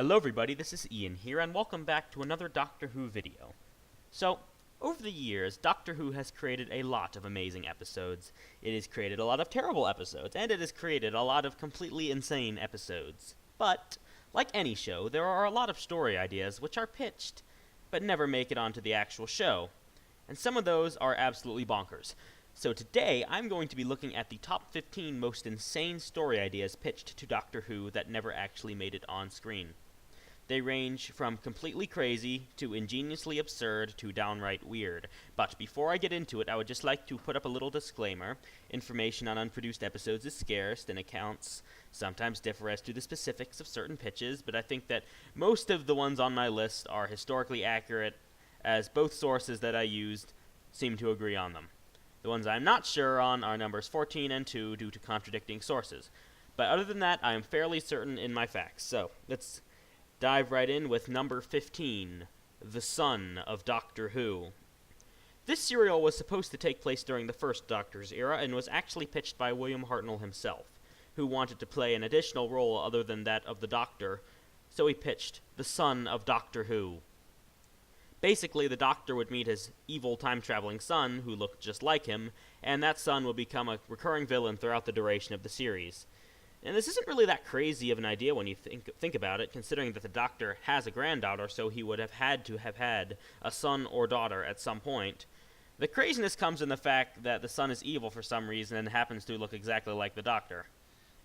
Hello everybody, this is Ian here, and welcome back to another Doctor Who video. So, over the years, Doctor Who has created a lot of amazing episodes. It has created a lot of terrible episodes, and it has created a lot of completely insane episodes. But, like any show, there are a lot of story ideas which are pitched, but never make it onto the actual show. And some of those are absolutely bonkers. So today, I'm going to be looking at the top 15 most insane story ideas pitched to Doctor Who that never actually made it on screen. They range from completely crazy, to ingeniously absurd, to downright weird. But before I get into it, I would just like to put up a little disclaimer. Information on unproduced episodes is scarce, and accounts sometimes differ as to the specifics of certain pitches, but I think that most of the ones on my list are historically accurate, as both sources that I used seem to agree on them. The ones I'm not sure on are numbers 14 and 2 due to contradicting sources. But other than that, I am fairly certain in my facts. So, let's dive right in with number 15, The Son of Doctor Who. This serial was supposed to take place during the first Doctor's era and was actually pitched by William Hartnell himself, who wanted to play an additional role other than that of the Doctor, so he pitched The Son of Doctor Who. Basically, the Doctor would meet his evil time-traveling son, who looked just like him, and that son would become a recurring villain throughout the duration of the series. And this isn't really that crazy of an idea when you think about it, considering that the Doctor has a granddaughter, so he would have had to have had a son or daughter at some point. The craziness comes in the fact that the son is evil for some reason and happens to look exactly like the Doctor.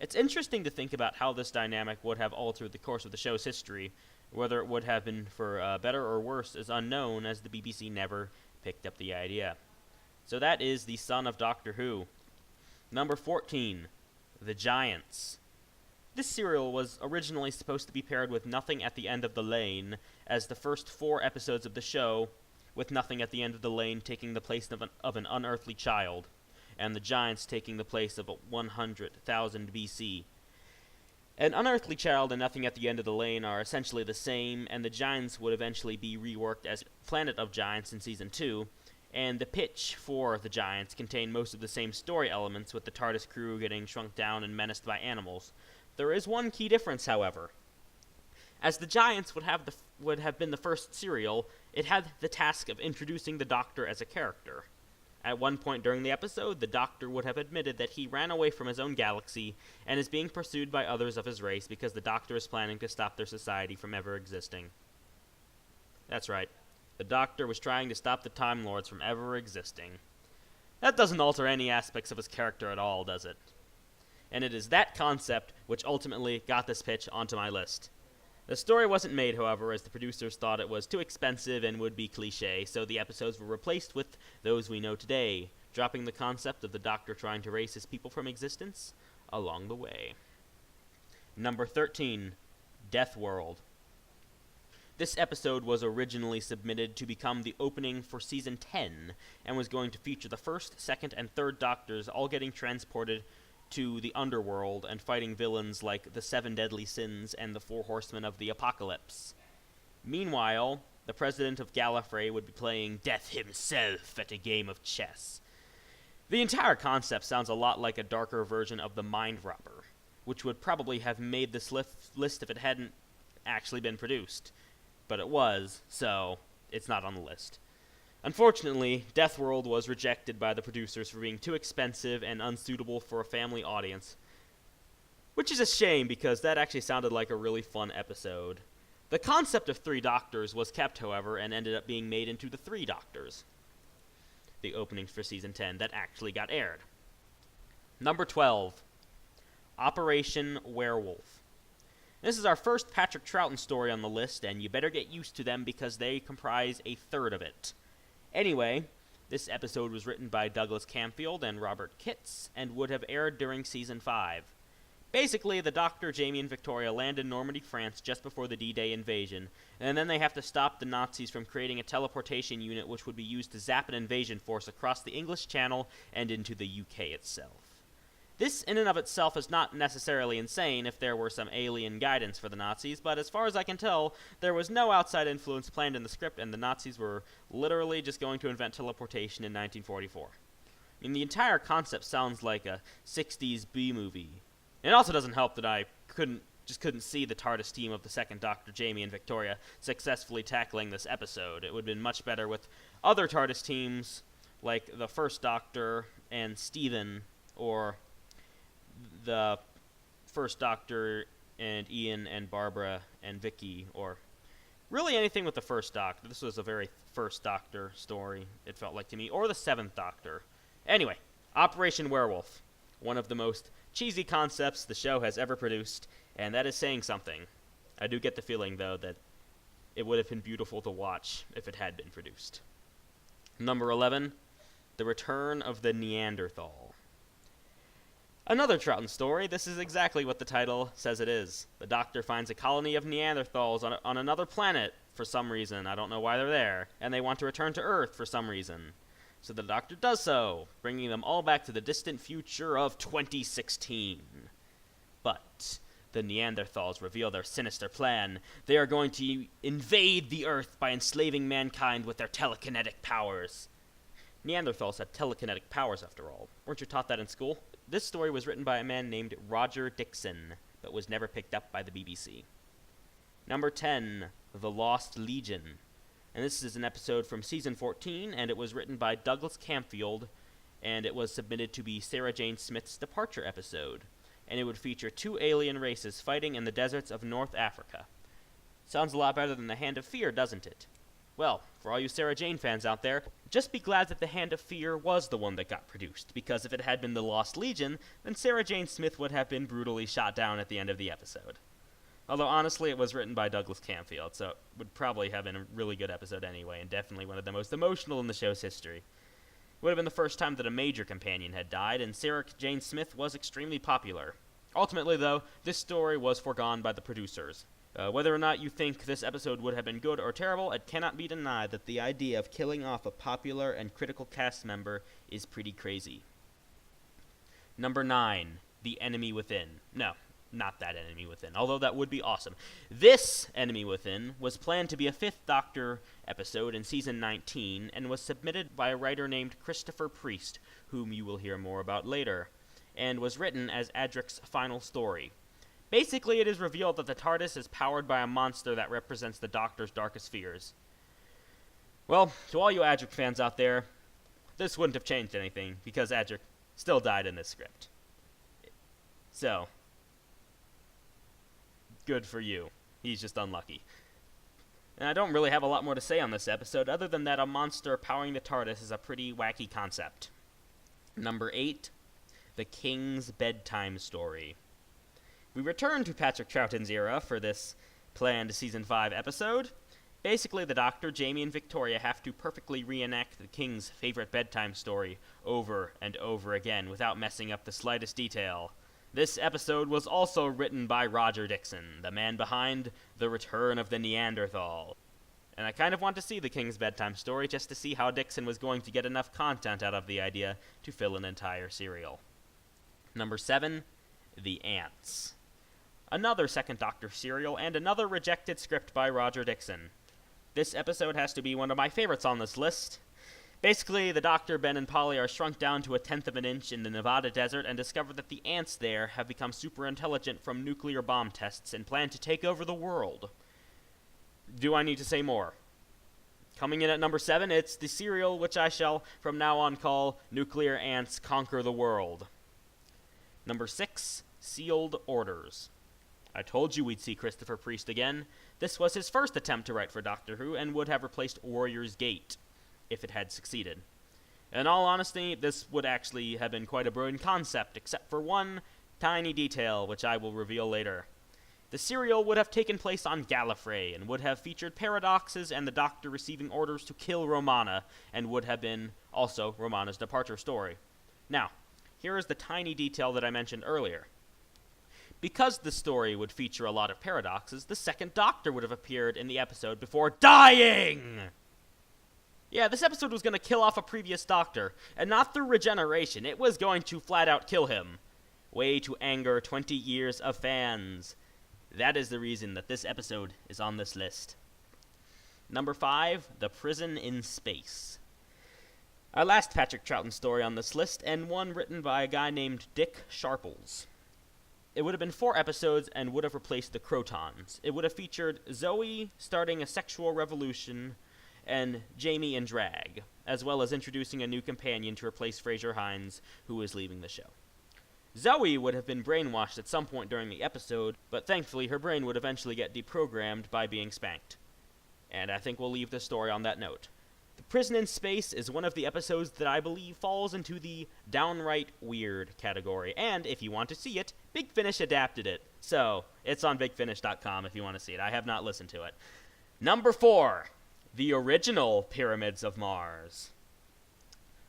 It's interesting to think about how this dynamic would have altered the course of the show's history. Whether it would have been for better or worse is unknown, as the BBC never picked up the idea. So that is The Son of Doctor Who. Number 14, The Giants. This serial was originally supposed to be paired with Nothing at the End of the Lane, as the first 4 episodes of the show, with Nothing at the End of the Lane taking the place of an unearthly child, and the Giants taking the place of 100,000 BC. An unearthly child and Nothing at the End of the Lane are essentially the same, and the Giants would eventually be reworked as Planet of Giants in Season 2, and the pitch for the Giants contained most of the same story elements, with the TARDIS crew getting shrunk down and menaced by animals. There is one key difference, however. As the Giants would have been the first serial, it had the task of introducing the Doctor as a character. At one point during the episode, the Doctor would have admitted that he ran away from his own galaxy and is being pursued by others of his race because the Doctor is planning to stop their society from ever existing. That's right. The Doctor was trying to stop the Time Lords from ever existing. That doesn't alter any aspects of his character at all, does it? And it is that concept which ultimately got this pitch onto my list. The story wasn't made, however, as the producers thought it was too expensive and would be cliché, so the episodes were replaced with those we know today, dropping the concept of the Doctor trying to erase his people from existence along the way. Number 13, Death World. This episode was originally submitted to become the opening for Season 10, and was going to feature the first, second, and third Doctors all getting transported to the underworld and fighting villains like the 7 Deadly Sins and the 4 Horsemen of the Apocalypse. Meanwhile, the president of Gallifrey would be playing Death himself at a game of chess. The entire concept sounds a lot like a darker version of the Mind Robber, which would probably have made this list if it hadn't actually been produced. But it was, so it's not on the list. Unfortunately, Death World was rejected by the producers for being too expensive and unsuitable for a family audience. Which is a shame, because that actually sounded like a really fun episode. The concept of 3 Doctors was kept, however, and ended up being made into the 3 Doctors, the openings for Season 10 that actually got aired. Number 12, Operation Werewolf. This is our first Patrick Troughton story on the list, and you better get used to them because they comprise a third of it. Anyway, this episode was written by Douglas Camfield and Robert Kitts, and would have aired during Season 5. Basically, the Doctor, Jamie, and Victoria land in Normandy, France just before the D-Day invasion, and then they have to stop the Nazis from creating a teleportation unit which would be used to zap an invasion force across the English Channel and into the UK itself. This in and of itself is not necessarily insane if there were some alien guidance for the Nazis, but as far as I can tell, there was no outside influence planned in the script, and the Nazis were literally just going to invent teleportation in 1944. I mean, the entire concept sounds like a 60s B-movie. It also doesn't help that I couldn't just couldn't see the TARDIS team of the second Doctor, Jamie and Victoria, successfully tackling this episode. It would have been much better with other TARDIS teams, like the first Doctor and Stephen, or the first Doctor and Ian and Barbara and Vicky, or really anything with the first Doctor. This was a very first Doctor story, it felt like to me, or the seventh Doctor. Anyway, Operation Werewolf, one of the most cheesy concepts the show has ever produced, and that is saying something. I do get the feeling, though, that it would have been beautiful to watch if it had been produced. Number 11, The Return of the Neanderthal. Another Troughton story. This is exactly what the title says it is. The Doctor finds a colony of Neanderthals on another planet for some reason. I don't know why they're there. And they want to return to Earth for some reason. So the Doctor does so, bringing them all back to the distant future of 2016. But the Neanderthals reveal their sinister plan. They are going to invade the Earth by enslaving mankind with their telekinetic powers. Neanderthals had telekinetic powers, after all. Weren't you taught that in school? This story was written by a man named Roger Dixon, but was never picked up by the BBC. Number 10, The Lost Legion. And this is an episode from Season 14, and it was written by Douglas Camfield, and it was submitted to be Sarah Jane Smith's departure episode. And it would feature 2 alien races fighting in the deserts of North Africa. Sounds a lot better than The Hand of Fear, doesn't it? Well, for all you Sarah Jane fans out there, just be glad that The Hand of Fear was the one that got produced, because if it had been The Lost Legion, then Sarah Jane Smith would have been brutally shot down at the end of the episode. Although, honestly, it was written by Douglas Camfield, so it would probably have been a really good episode anyway, and definitely one of the most emotional in the show's history. It would have been the first time that a major companion had died, and Sarah Jane Smith was extremely popular. Ultimately, though, this story was foregone by the producers. Whether or not you think this episode would have been good or terrible, it cannot be denied that the idea of killing off a popular and critical cast member is pretty crazy. Number 9, The Enemy Within. No, not that Enemy Within, although that would be awesome. This Enemy Within was planned to be a 5th Doctor episode in Season 19, and was submitted by a writer named Christopher Priest, whom you will hear more about later, and was written as Adric's final story. Basically, it is revealed that the TARDIS is powered by a monster that represents the Doctor's darkest fears. Well, to all you Adric fans out there, this wouldn't have changed anything, because Adric still died in this script. So, good for you. He's just unlucky. And I don't really have a lot more to say on this episode, other than that a monster powering the TARDIS is a pretty wacky concept. Number 8, The King's Bedtime Story. We return to Patrick Troughton's era for this planned Season 5 episode. Basically, the Doctor, Jamie, and Victoria have to perfectly reenact the King's favorite bedtime story over and over again without messing up the slightest detail. This episode was also written by Roger Dixon, the man behind The Return of the Neanderthal. And I kind of want to see the King's Bedtime Story just to see how Dixon was going to get enough content out of the idea to fill an entire serial. Number 7, The Ants. Another second Doctor serial, and another rejected script by Roger Dixon. This episode has to be one of my favorites on this list. Basically, the Doctor, Ben, and Polly are shrunk down to 1/10 of an inch in the Nevada desert and discover that the ants there have become super intelligent from nuclear bomb tests and plan to take over the world. Do I need to say more? Coming in at number 7, it's the serial which I shall from now on call Nuclear Ants Conquer the World. Number 6, Sealed Orders. I told you we'd see Christopher Priest again. This was his first attempt to write for Doctor Who, and would have replaced Warrior's Gate, if it had succeeded. In all honesty, this would actually have been quite a brilliant concept, except for one tiny detail, which I will reveal later. The serial would have taken place on Gallifrey, and would have featured paradoxes and the Doctor receiving orders to kill Romana, and would have been also Romana's departure story. Now, here is the tiny detail that I mentioned earlier. Because the story would feature a lot of paradoxes, the second Doctor would have appeared in the episode before dying! Yeah, this episode was going to kill off a previous Doctor, and not through regeneration, it was going to flat out kill him. Way to anger 20 years of fans. That is the reason that this episode is on this list. Number 5, The Prison in Space. Our last Patrick Troughton story on this list, and one written by a guy named Dick Sharples. It would have been 4 episodes and would have replaced the Crotons. It would have featured Zoe starting a sexual revolution and Jamie in drag, as well as introducing a new companion to replace Fraser Hines, who was leaving the show. Zoe would have been brainwashed at some point during the episode, but thankfully her brain would eventually get deprogrammed by being spanked. And I think we'll leave the story on that note. The Prison in Space is one of the episodes that I believe falls into the downright weird category, and if you want to see it, Big Finish adapted it. So, it's on bigfinish.com if you want to see it. I have not listened to it. Number 4, the original Pyramids of Mars.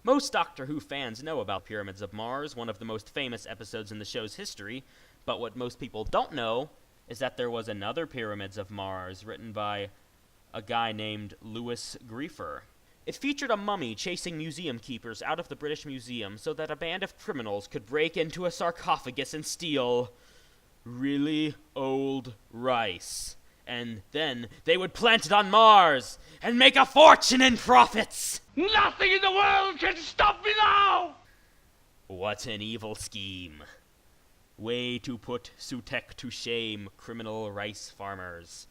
Most Doctor Who fans know about Pyramids of Mars, one of the most famous episodes in the show's history, but what most people don't know is that there was another Pyramids of Mars written by a guy named Louis Griefer. It featured a mummy chasing museum keepers out of the British Museum so that a band of criminals could break into a sarcophagus and steal really old rice. And then they would plant it on Mars and make a fortune in profits! Nothing in the world can stop me now! What an evil scheme. Way to put Sutek to shame, criminal rice farmers.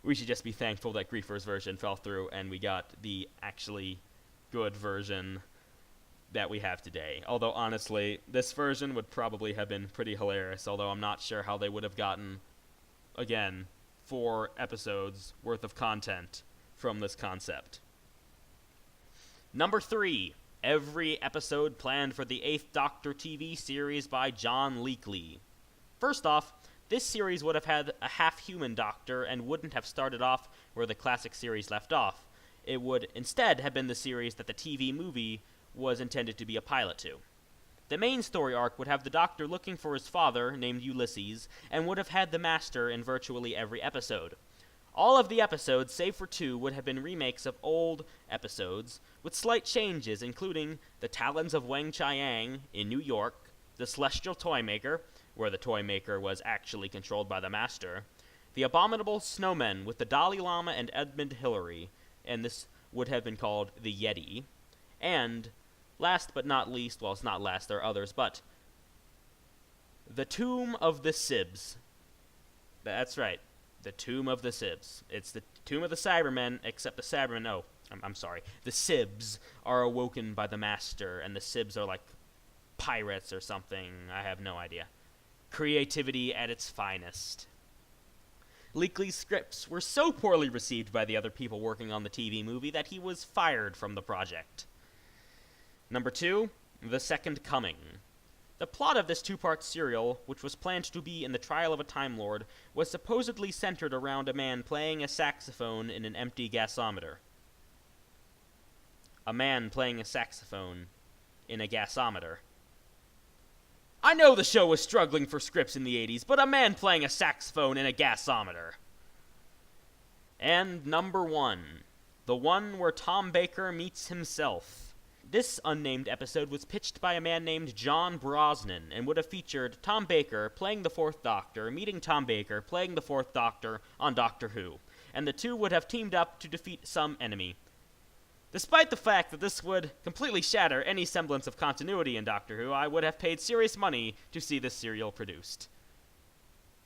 We should just be thankful that Griefer's version fell through and we got the actually good version that we have today. Although, honestly, this version would probably have been pretty hilarious, although I'm not sure how they would have gotten, again, 4 episodes worth of content from this concept. Number 3, every episode planned for the 8th Doctor TV series by John Leakley. First off, this series would have had a half-human Doctor and wouldn't have started off where the classic series left off. It would instead have been the series that the TV movie was intended to be a pilot to. The main story arc would have the Doctor looking for his father, named Ulysses, and would have had the Master in virtually every episode. All of the episodes, save for 2, would have been remakes of old episodes, with slight changes, including The Talons of Wang Chiang in New York, The Celestial Toymaker, where the Toymaker was actually controlled by the Master, The Abominable Snowmen with the Dalai Lama and Edmund Hillary, and this would have been called The Yeti, and, last but not least, well, it's not last, there are others, but The Tomb of the Sibs. That's right, The Tomb of the Sibs. It's the Tomb of the Cybermen, except the Cybermen, I'm sorry, the Sibs are awoken by the Master, and the Sibs are like pirates or something, I have no idea. Creativity at its finest. Leakley's scripts were so poorly received by the other people working on the TV movie that he was fired from the project. Number 2, The Second Coming. The plot of this 2-part serial, which was planned to be in the trial of a Time Lord, was supposedly centered around a man playing a saxophone in an empty gasometer. A man playing a saxophone in a gasometer. I know the show was struggling for scripts in the 80s, but a man playing a saxophone in a gasometer. And number 1, the one where Tom Baker meets himself. This unnamed episode was pitched by a man named John Brosnan and would have featured Tom Baker playing the 4th Doctor, meeting Tom Baker playing the 4th Doctor on Doctor Who, and the two would have teamed up to defeat some enemy. Despite the fact that this would completely shatter any semblance of continuity in Doctor Who, I would have paid serious money to see this serial produced.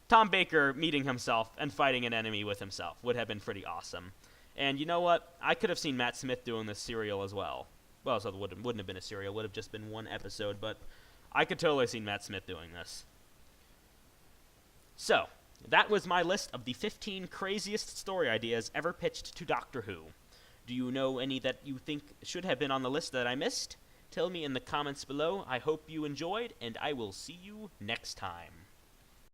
Tom Baker meeting himself and fighting an enemy with himself would have been pretty awesome. And you know what? I could have seen Matt Smith doing this serial as well. Well, so it wouldn't have been a serial, it would have just been 1 episode, but I could totally see Matt Smith doing this. So, that was my list of the 15 craziest story ideas ever pitched to Doctor Who. Do you know any that you think should have been on the list that I missed? Tell me in the comments below. I hope you enjoyed, and I will see you next time.